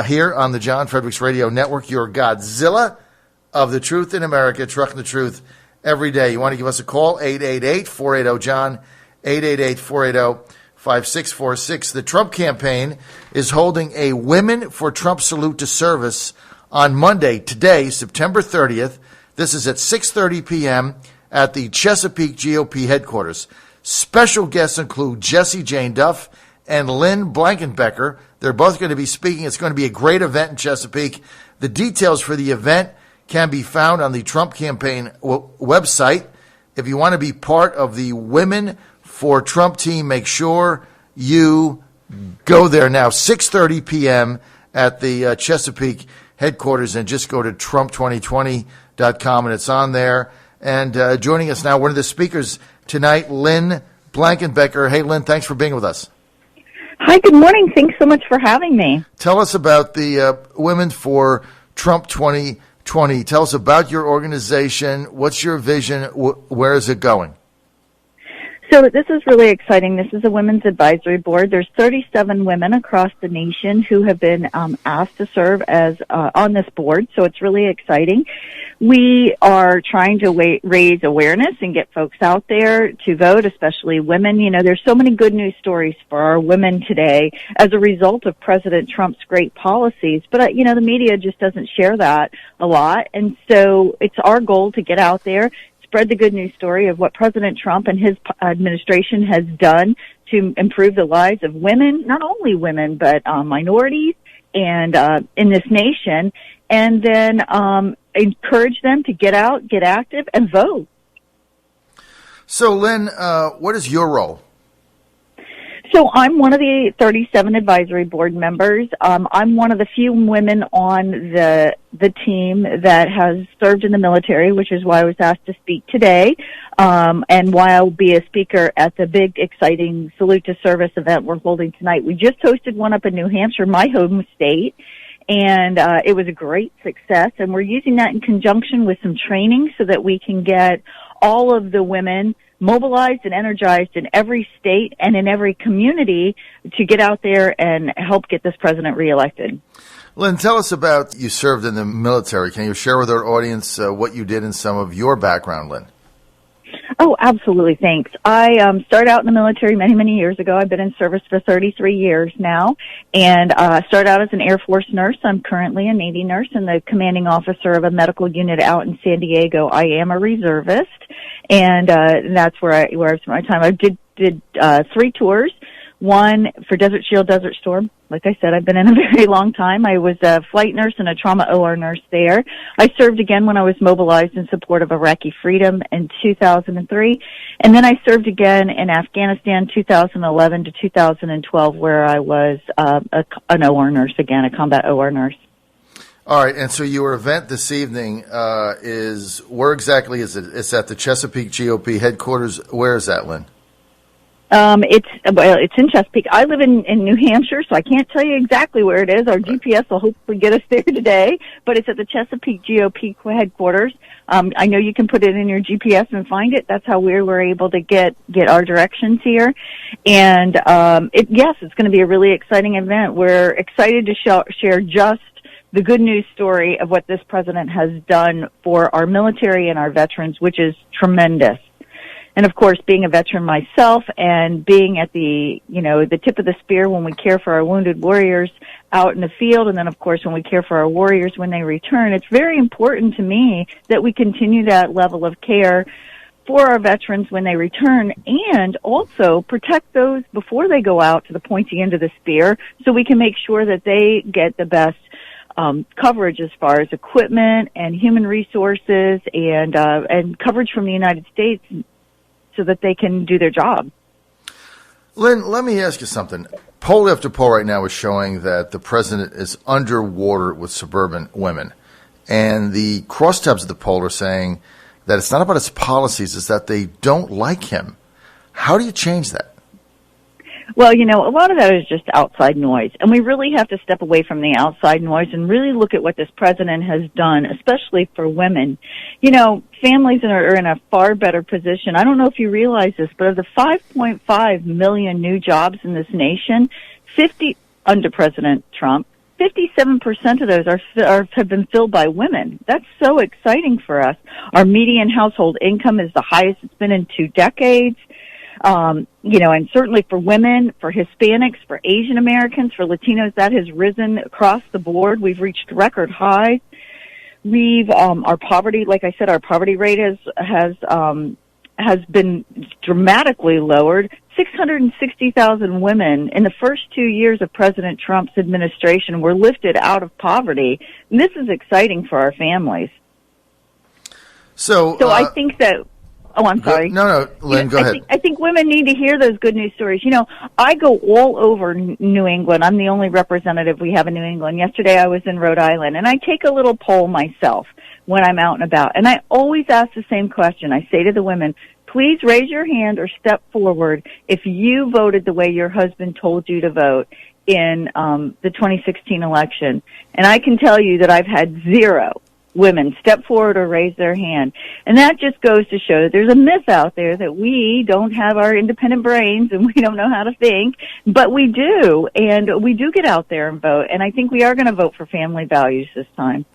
here on the John Fredericks Radio Network, your Godzilla of the truth in America, trucking the truth every day. You want to give us a call, 888-480-JOHN, 888-480-5646. The Trump campaign is holding a Women for Trump Salute to Service on Monday, today, September 30th. This is at 6:30 p.m. at the Chesapeake GOP headquarters. Special guests include Jessie, Duff, and Lynn Blankenbeker. They're both going to be speaking. It's going to be a great event in Chesapeake. The details for the event can be found on the Trump campaign website. If you want to be part of the Women for Trump team, make sure you go there now, 6:30 p.m. at the Chesapeake headquarters, and just go to Trump2020.com, and it's on there. And joining us now, one of the speakers tonight, Lynn Blankenbeker. Hey, Lynn, thanks for being with us. Hi, good morning. Thanks so much for having me. Tell us about the Women for Trump 2020. Tell us about your organization. What's your vision? Where is it going? So this is really exciting. This is a women's advisory board. There's 37 women across the nation who have been asked to serve as on this board, so it's really exciting. We are trying to raise awareness and get folks out there to vote, especially women. You know, there's so many good news stories for our women today as a result of President Trump's great policies, but, you know, the media just doesn't share that a lot, and so it's our goal to get out there, spread the good news story of what President Trump and his administration has done to improve the lives of women, not only women, but minorities and in this nation, and then encourage them to get out, get active, and vote. So, Lynn, what is your role? So I'm one of the 37 advisory board members. I'm one of the few women on the team that has served in the military, which is why I was asked to speak today, and why I'll be a speaker at the big, exciting Salute to Service event we're holding tonight. We just hosted one up in New Hampshire, my home state, and it was a great success, and we're using that in conjunction with some training so that we can get all of the women mobilized and energized in every state and in every community to get out there and help get this president reelected. Lynn, tell us about, you served in the military. Can you share with our audience what you did in some of your background, Lynn? Oh, absolutely. Thanks. I started out in the military many, many years ago. I've been in service for 33 years now, and started out as an Air Force nurse. I'm currently a Navy nurse and the commanding officer of a medical unit out in San Diego. I am a reservist, and that's where I spent my time. I did 3 tours. One for Desert Shield, Desert Storm. Like I said, I've been in a very long time. I was a flight nurse and a trauma OR nurse there. I served again when I was mobilized in support of Iraqi freedom in 2003. And then I served again in Afghanistan 2011 to 2012, where I was an OR nurse again, a combat OR nurse. All right, and so your event this evening is, where exactly is it? It's at the Chesapeake GOP headquarters. Where is that, Lynn? It's in Chesapeake. I live in New Hampshire, so I can't tell you exactly where it is. Our GPS will hopefully get us there today, but it's at the Chesapeake GOP headquarters. I know you can put it in your GPS and find it. That's how we were able to get our directions here. And, it's going to be a really exciting event. We're excited to share just the good news story of what this president has done for our military and our veterans, which is tremendous. And of course, being a veteran myself and being at the tip of the spear when we care for our wounded warriors out in the field, and then of course when we care for our warriors when they return, it's very important to me that we continue that level of care for our veterans when they return, and also protect those before they go out to the pointy end of the spear, so we can make sure that they get the best coverage as far as equipment and human resources and coverage from the United States, so that they can do their job. Lynn, let me ask you something. Poll after poll right now is showing that the president is underwater with suburban women. And the crosstabs of the poll are saying that it's not about his policies, it's that they don't like him. How do you change that? Well, a lot of that is just outside noise, and we really have to step away from the outside noise and really look at what this president has done, especially for women. Families are in a far better position. I don't know if you realize this, but of the 5.5 million new jobs in this nation, 50 under President Trump, 57% of those have been filled by women. That's so exciting for us. Our median household income is the highest it's been in 2 decades. And certainly for women, for Hispanics, for Asian Americans, for Latinos, that has risen across the board. We've reached record highs. Our poverty, like I said, our poverty rate has been dramatically lowered. 660,000 women in the first 2 years of President Trump's administration were lifted out of poverty. And this is exciting for our families. So I think that. Oh, I'm sorry. No, Lynn, go ahead. I think women need to hear those good news stories. I go all over New England. I'm the only representative we have in New England. Yesterday I was in Rhode Island, and I take a little poll myself when I'm out and about. And I always ask the same question. I say to the women, please raise your hand or step forward if you voted the way your husband told you to vote in the 2016 election. And I can tell you that I've had 0 women step forward or raise their hand. And that just goes to show that there's a myth out there that we don't have our independent brains and we don't know how to think, but we do, and we do get out there and vote. And I think we are going to vote for family values this time.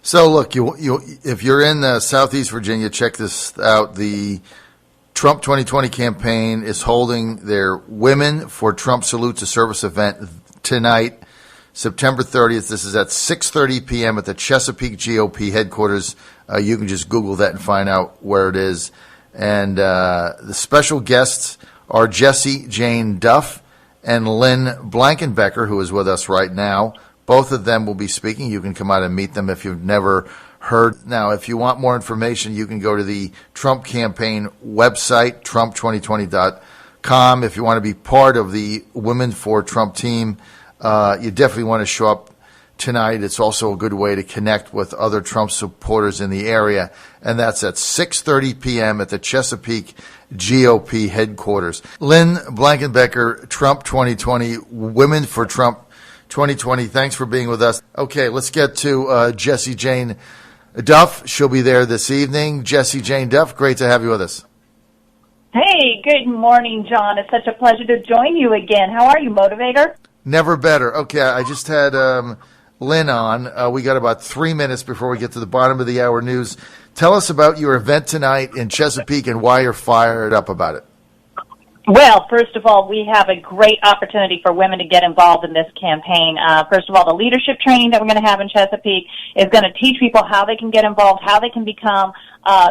So look, you if you're in Southeast Virginia, check this out. The Trump 2020 campaign is holding their Women for Trump Salute to Service event tonight, September 30th. This is at 6:30 p.m. at the Chesapeake GOP headquarters. You can just Google that and find out where it is. And the special guests are Jessie Jane Duff and Lynn Blankenbeker, who is with us right now. Both of them will be speaking. You can come out and meet them if you've never heard. Now, if you want more information, you can go to the Trump campaign website, Trump2020.com. If you want to be part of the Women for Trump team, you definitely want to show up tonight. It's also a good way to connect with other Trump supporters in the area, and that's at 6:30 p.m. at the Chesapeake GOP headquarters. Lynn Blankenbeker, Trump 2020, Women for Trump 2020. Thanks for being with us. Okay, let's get to Jessie Jane Duff. She'll be there this evening. Jessie Jane Duff, great to have you with us. Hey, good morning, John. It's such a pleasure to join you again. How are you, Motivator? Never better. Okay, I just had Lynn on. We got about 3 minutes before we get to the bottom of the hour news. Tell us about your event tonight in Chesapeake and why you're fired up about it. Well, first of all, we have a great opportunity for women to get involved in this campaign. First of all, the leadership training that we're going to have in Chesapeake is going to teach people how they can get involved, how they can become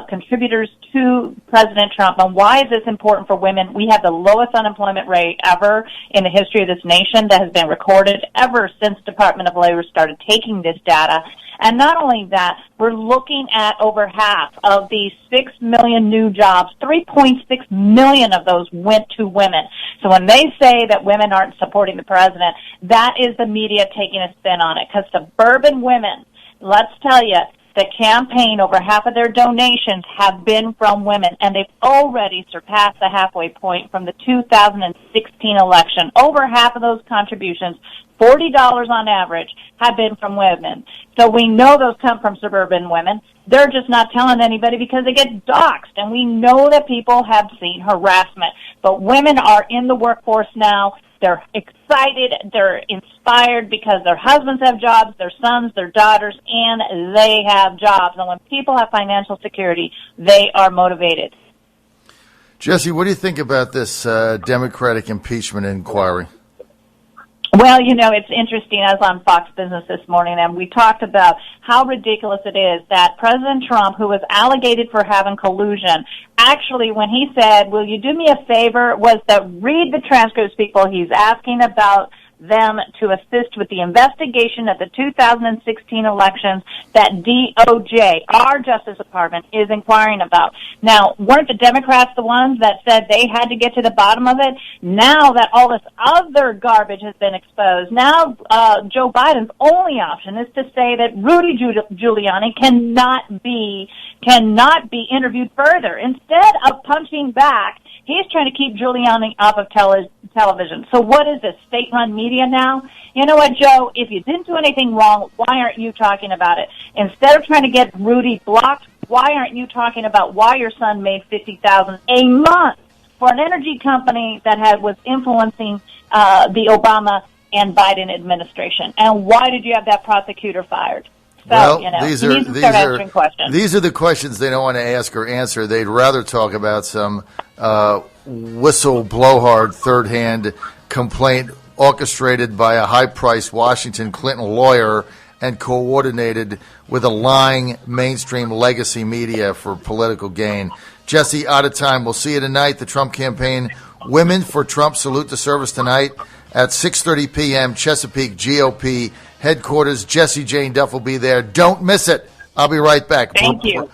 contributors to President Trump. And why is this important for women? We have the lowest unemployment rate ever in the history of this nation that has been recorded ever since Department of Labor started taking this data. And not only that, we're looking at over half of these 6 million new jobs, 3.6 million of those went to women. So when they say that women aren't supporting the president, that is the media taking a spin on it. Because suburban women, let's tell you, the campaign, over half of their donations have been from women, and they've already surpassed the halfway point from the 2016 election. Over half of those contributions, $40 on average, have been from women. So we know those come from suburban women. They're just not telling anybody because they get doxxed, and we know that people have seen harassment. But women are in the workforce now. They're excited, they're inspired because their husbands have jobs, their sons, their daughters, and they have jobs. And when people have financial security, they are motivated. Jessie, what do you think about this Democratic impeachment inquiry? Well, you know, it's interesting. I was on Fox Business this morning, and we talked about how ridiculous it is that President Trump, who was alleged for having collusion, actually, when he said, will you do me a favor, was that read the transcripts, people. He's asking about them to assist with the investigation of the 2016 elections that DOJ, our Justice Department, is inquiring about. Now, weren't the Democrats the ones that said they had to get to the bottom of it? Now that all this other garbage has been exposed, now Joe Biden's only option is to say that Rudy Giuliani cannot be interviewed further. Instead of punching back, he's trying to keep Giuliani off of television. So what is this, state-run media now? You know what, Joe? If you didn't do anything wrong, why aren't you talking about it? Instead of trying to get Rudy blocked, why aren't you talking about why your son made $50,000 a month for an energy company that was influencing the Obama and Biden administration. And why did you have that prosecutor fired? So, well, you need to start answering questions. These are the questions they don't want to ask or answer. They'd rather talk about some whistle blowhard third-hand complaint orchestrated by a high-priced Washington Clinton lawyer and coordinated with a lying mainstream legacy media for political gain. Jessie, out of time. We'll see you tonight. The Trump campaign, Women for Trump, salute to service tonight at 6:30 p.m. Chesapeake GOP headquarters. Jessie Jane Duff will be there. Don't miss it. I'll be right back. Thank you.